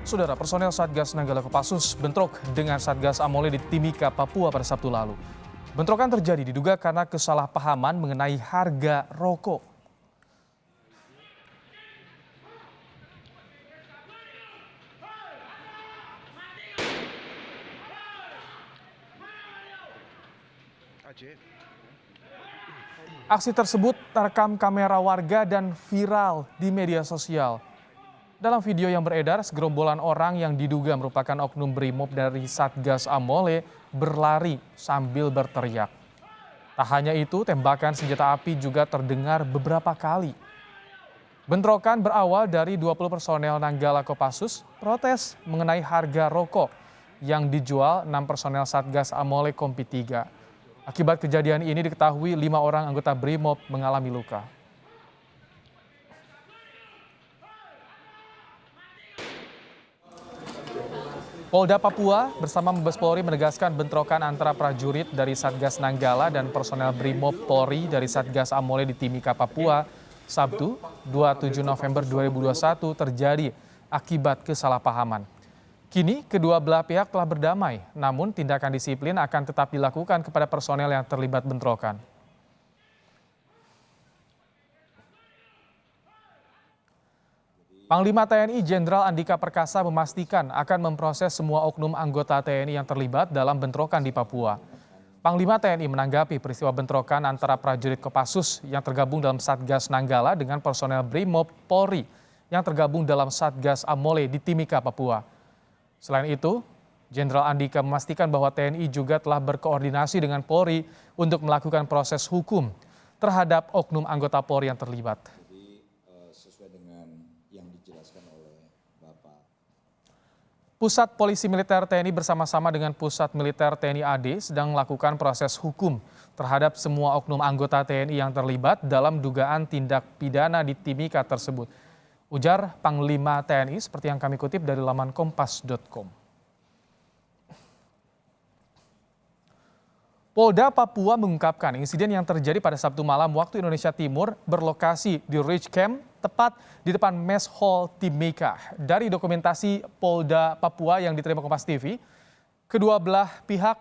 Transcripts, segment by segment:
Saudara, personel Satgas Nanggala Kopassus bentrok dengan Satgas Amole di Timika, Papua pada Sabtu lalu. Bentrokan terjadi diduga karena kesalahpahaman mengenai harga rokok. Aksi tersebut terekam kamera warga dan viral di media sosial. Dalam video yang beredar, segerombolan orang yang diduga merupakan oknum BRIMOB dari Satgas Amole berlari sambil berteriak. Tak hanya itu, tembakan senjata api juga terdengar beberapa kali. Bentrokan berawal dari 20 personel Nanggala Kopassus protes mengenai harga rokok yang dijual 6 personel Satgas Amole Kompi 3. Akibat kejadian ini diketahui 5 orang anggota BRIMOB mengalami luka. Polda Papua bersama Mabes Polri menegaskan bentrokan antara prajurit dari Satgas Nanggala dan personel BRIMOB Polri dari Satgas Amole di Timika, Papua, Sabtu 27 November 2021 terjadi akibat kesalahpahaman. Kini kedua belah pihak telah berdamai, namun tindakan disiplin akan tetap dilakukan kepada personel yang terlibat bentrokan. Panglima TNI Jenderal Andika Perkasa memastikan akan memproses semua oknum anggota TNI yang terlibat dalam bentrokan di Papua. Panglima TNI menanggapi peristiwa bentrokan antara prajurit Kopassus yang tergabung dalam Satgas Nanggala dengan personel BRIMOB Polri yang tergabung dalam Satgas Amole di Timika, Papua. Selain itu, Jenderal Andika memastikan bahwa TNI juga telah berkoordinasi dengan Polri untuk melakukan proses hukum terhadap oknum anggota Polri yang terlibat. Sesuai dengan yang dijelaskan oleh Bapak. Pusat Polisi Militer TNI bersama-sama dengan Pusat Militer TNI AD sedang melakukan proses hukum terhadap semua oknum anggota TNI yang terlibat dalam dugaan tindak pidana di Timika tersebut. Ujar Panglima TNI seperti yang kami kutip dari laman kompas.com. Polda Papua mengungkapkan insiden yang terjadi pada Sabtu malam waktu Indonesia Timur berlokasi di Ridge Camp, tepat di depan Mess Hall Timika. Dari dokumentasi Polda Papua yang diterima Kompas TV, kedua belah pihak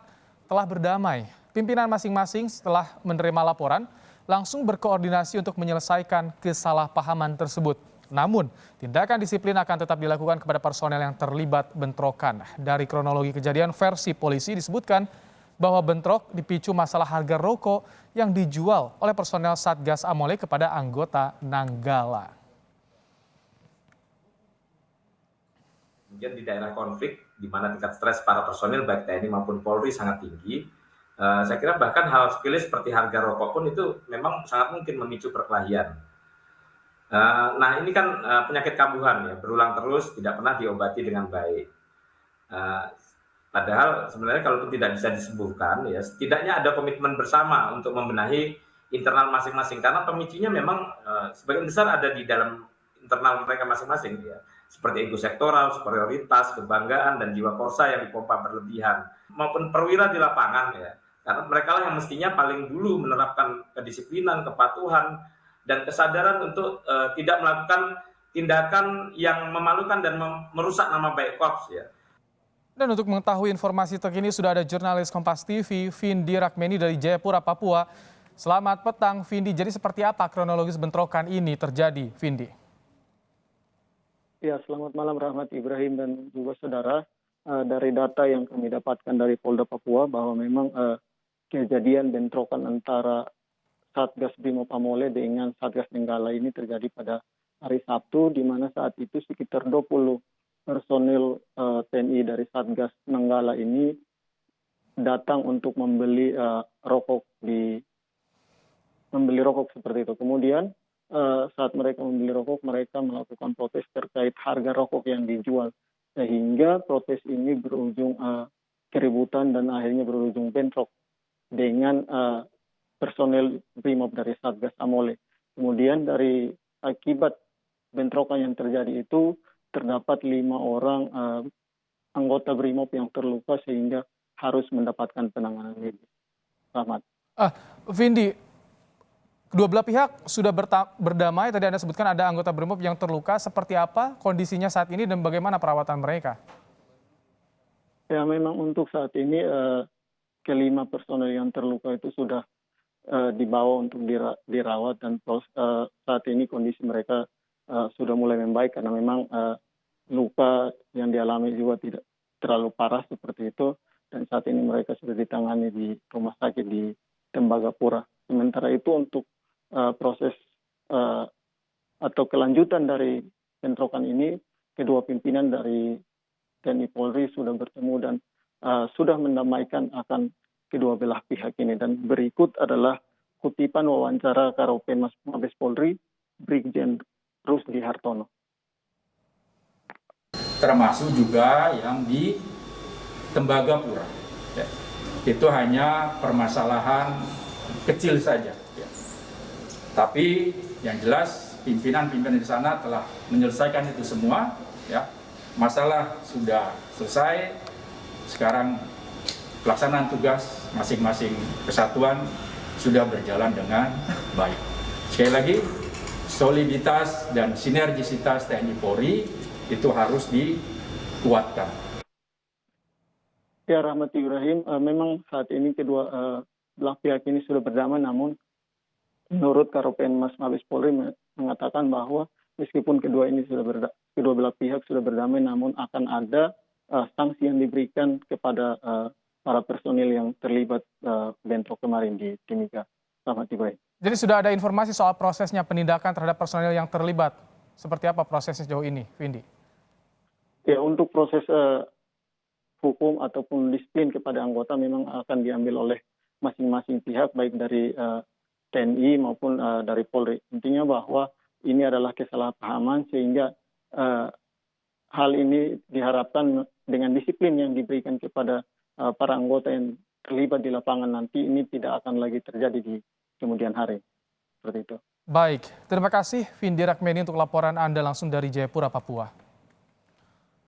telah berdamai. Pimpinan masing-masing setelah menerima laporan langsung berkoordinasi untuk menyelesaikan kesalahpahaman tersebut. Namun, tindakan disiplin akan tetap dilakukan kepada personel yang terlibat bentrokan. Dari kronologi kejadian versi polisi disebutkan bahwa bentrok dipicu masalah harga rokok yang dijual oleh personel Satgas Amole kepada anggota Nanggala. Kemudian di daerah konflik, di mana tingkat stres para personil baik TNI maupun Polri sangat tinggi, saya kira bahkan hal sepele seperti harga rokok pun itu memang sangat mungkin memicu perkelahian. Nah ini kan penyakit kambuhan ya, berulang terus, tidak pernah diobati dengan baik. Padahal sebenarnya kalaupun tidak bisa disembuhkan, ya setidaknya ada komitmen bersama untuk membenahi internal masing-masing. Karena pemicunya memang sebagian besar ada di dalam internal mereka masing-masing, ya. Seperti ego sektoral, superioritas, kebanggaan, dan jiwa korsa yang dipompa berlebihan. Maupun perwira di lapangan, ya. Karena mereka lah yang mestinya paling dulu menerapkan kedisiplinan, kepatuhan, dan kesadaran untuk tidak melakukan tindakan yang memalukan dan merusak nama baik korps, ya. Dan untuk mengetahui informasi terkini sudah ada jurnalis Kompas TV, Vindi Rakmeni dari Jayapura, Papua. Selamat petang, Vindi. Jadi seperti apa kronologis bentrokan ini terjadi, Vindi? Ya, selamat malam Rahmat Ibrahim dan juga saudara. Dari data yang kami dapatkan dari Polda Papua bahwa memang kejadian bentrokan antara Satgas BRIMOB Amole dengan Satgas Nanggala ini terjadi pada hari Sabtu, di mana saat itu sekitar 20 personil TNI dari Satgas Nanggala ini datang untuk membeli rokok seperti itu. Kemudian saat mereka membeli rokok, mereka melakukan protes terkait harga rokok yang dijual, sehingga protes ini berujung keributan dan akhirnya berujung bentrok dengan personel BRIMOB dari Satgas Amole. Kemudian dari akibat bentrokan yang terjadi itu terdapat 5 orang anggota BRIMOB yang terluka sehingga harus mendapatkan penanganan medis. Selamat. Vindi, Kedua belah pihak sudah berdamai, tadi Anda sebutkan ada anggota BRIMOB yang terluka, seperti apa kondisinya saat ini dan bagaimana perawatan mereka? Ya memang untuk saat ini kelima personel yang terluka itu sudah dibawa untuk dirawat dan saat ini kondisi mereka sudah mulai membaik karena memang luka yang dialami juga tidak terlalu parah seperti itu dan saat ini mereka sudah ditangani di rumah sakit di Tembagapura. Sementara itu untuk proses atau kelanjutan dari bentrokan ini, kedua pimpinan dari TNI Polri sudah bertemu dan sudah mendamaikan akan kedua belah pihak ini. Dan berikut adalah kutipan wawancara Karopenmas Mabes Polri, Brigjen Rusdi Hartono. Termasuk juga yang di Tembagapura. Ya. Itu hanya permasalahan kecil saja. Ya. Tapi yang jelas pimpinan-pimpinan di sana telah menyelesaikan itu semua. Ya. Masalah sudah selesai. Sekarang pelaksanaan tugas masing-masing kesatuan sudah berjalan dengan baik. Sekali lagi, soliditas dan sinergisitas TNI Polri itu harus dikuatkan. Ya Rahmati Ibrahim, memang saat ini kedua belah pihak ini sudah berdamai, namun menurut Karopenmas Mabes Polri mengatakan bahwa meskipun kedua belah pihak sudah berdamai, namun akan ada sanksi yang diberikan kepada para personil yang terlibat bentrok kemarin di Timika. Rahmati Ibrahim. Jadi sudah ada informasi soal prosesnya penindakan terhadap personil yang terlibat. Seperti apa prosesnya sejauh ini, Vindi? Ya, untuk proses hukum ataupun disiplin kepada anggota memang akan diambil oleh masing-masing pihak, baik dari TNI maupun dari Polri. Intinya bahwa ini adalah kesalahpahaman sehingga hal ini diharapkan dengan disiplin yang diberikan kepada para anggota yang terlibat di lapangan nanti ini tidak akan lagi terjadi di kemudian hari. Seperti itu. Baik, terima kasih Vindi Rakmeni untuk laporan Anda langsung dari Jayapura, Papua.